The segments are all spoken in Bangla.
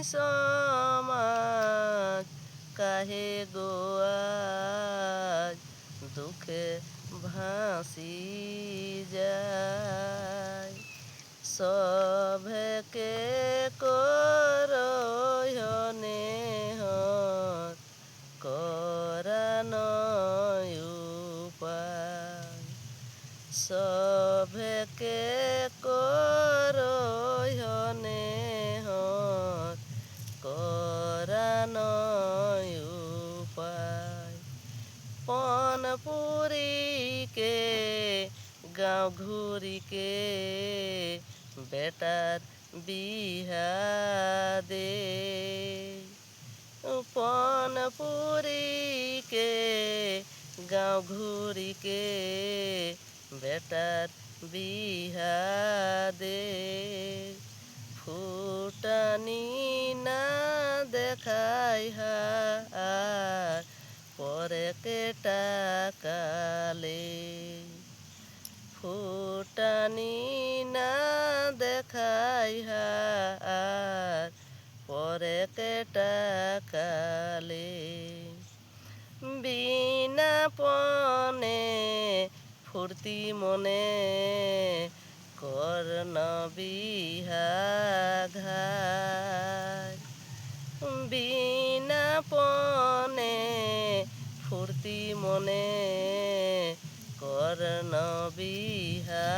সমাজ কাহে গো আজ দুঃখে ভাসি যায় সভেকে করনে করানয় উপায় সভেকে করনে করানয় উপায় পনপুরীকে গাঁও ঘুরিকে বেটার বিহা দে পনপুরীকে গাঁও ঘুরিকে বেটার বিহা দে ফুটানি না দেখাই হার পরে টাকালে ফুটানি না দেখাই হার পরে টাকালে বিনা পনে ফুর্তি মনে কর্ণ বিহা ঘায় বিনা পনে ফুর্তি মনে কর্ণ বিহা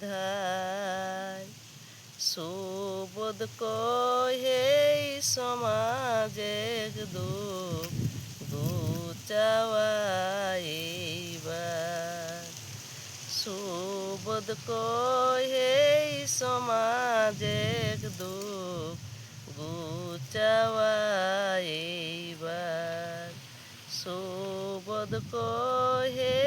ঘায় সুবোধ কহে সমাজে দুঃখ গুচাওয়াইবার সুবোধ কহে সমাজে দুঃখ গুচাওয়াইবার সুবোধ কহে